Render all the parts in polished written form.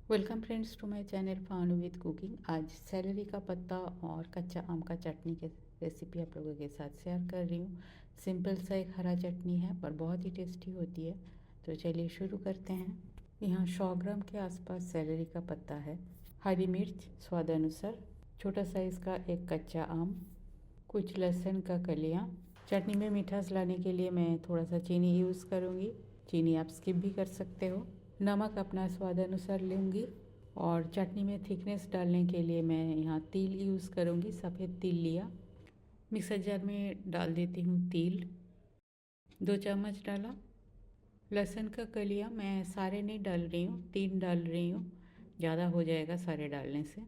Welcome friends to my channel Fanu with cooking. आज celery का पत्ता और कच्चा आम का चटनी के रेसिपी आप लोगों के साथ शेयर कर रही हूँ। सिंपल सा एक हरा चटनी है पर बहुत ही टेस्टी होती है। तो चलिए शुरू करते हैं। यहाँ 100 ग्राम के आसपास सेलरी का पत्ता है, हरी मिर्च स्वाद अनुसार, छोटा साइज़ का एक कच्चा आम, कुछ लहसुन का कलियाँ। चटनी में मिठास लाने के लिए मैं थोड़ा सा चीनी यूज़ करूँगी। चीनी आप स्किप भी कर सकते हो। नमक अपना स्वाद अनुसार लूँगी और चटनी में थिकनेस डालने के लिए मैं यहाँ तिल यूज़ करूँगी। सफ़ेद तिल लिया, मिक्सर जार में डाल देती हूँ तिल, 2 चम्मच डाला। लहसुन का कलियाँ मैं सारे नहीं डाल रही हूँ, 3 डाल रही हूँ, ज़्यादा हो जाएगा सारे डालने से।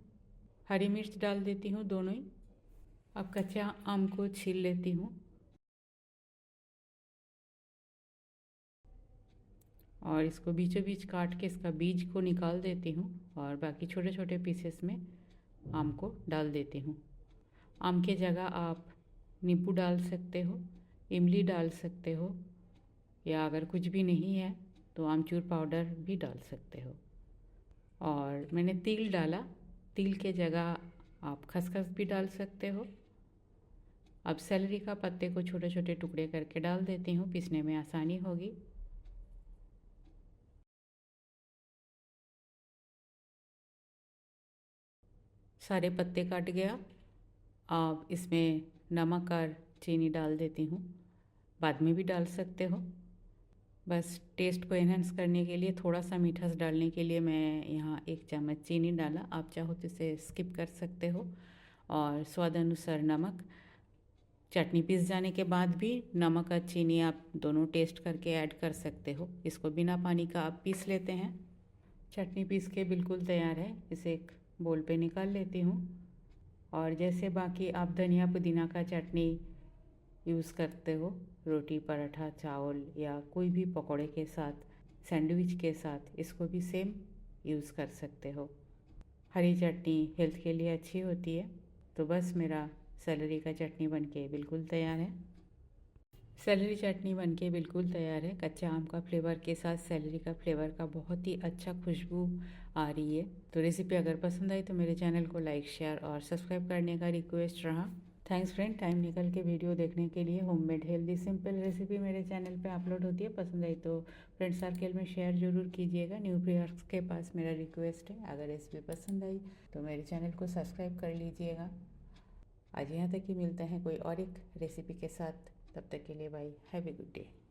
हरी मिर्च डाल देती हूँ दोनों ही। अब कच्चा आम को छील लेती हूँ और इसको बीचों बीच काट के इसका बीज को निकाल देती हूँ और बाकी छोटे छोटे पीसेस में आम को डाल देती हूँ। आम के जगह आप नींबू डाल सकते हो, इमली डाल सकते हो, या अगर कुछ भी नहीं है तो आमचूर पाउडर भी डाल सकते हो। और मैंने तिल डाला, तिल के जगह आप खसखस भी डाल सकते हो। अब सेलरी का पत्ते को छोटे छोटे टुकड़े करके डाल देती हूँ, पीसने में आसानी होगी। सारे पत्ते काट गया। अब इसमें नमक और चीनी डाल देती हूँ, बाद में भी डाल सकते हो। बस टेस्ट को एनहेंस करने के लिए, थोड़ा सा मीठास डालने के लिए मैं यहाँ 1 चम्मच चीनी डाला। आप चाहो तो इसे स्किप कर सकते हो। और स्वाद अनुसार नमक। चटनी पीस जाने के बाद भी नमक और चीनी आप दोनों टेस्ट करके ऐड कर सकते हो। इसको बिना पानी का आप पीस लेते हैं। चटनी पीस के बिल्कुल तैयार है, इसे एक बोल पे निकाल लेती हूँ। और जैसे बाकी आप धनिया पुदीना का चटनी यूज़ करते हो रोटी, पराठा, चावल या कोई भी पकौड़े के साथ, सैंडविच के साथ, इसको भी सेम यूज़ कर सकते हो। हरी चटनी हेल्थ के लिए अच्छी होती है। तो बस मेरा सेलरी का चटनी बनके बिल्कुल तैयार है। सेलरी चटनी बनके बिल्कुल तैयार है। कच्चा आम का फ्लेवर के साथ सेलरी का फ्लेवर का बहुत ही अच्छा खुशबू आ रही है। तो रेसिपी अगर पसंद आई तो मेरे चैनल को लाइक, शेयर और सब्सक्राइब करने का रिक्वेस्ट रहा। थैंक्स फ्रेंड, टाइम निकल के वीडियो देखने के लिए। होममेड हेल्दी सिंपल रेसिपी मेरे चैनल पे अपलोड होती है। पसंद आई तो फ्रेंड सर्कल में शेयर ज़रूर कीजिएगा। न्यू व्यूअर्स के पास मेरा रिक्वेस्ट है, अगर रेसिपी पसंद आई तो मेरे चैनल को सब्सक्राइब कर लीजिएगा। आज यहाँ तक ही, मिलते हैं कोई और एक रेसिपी के साथ। तब तक के लिए bye, have a good day.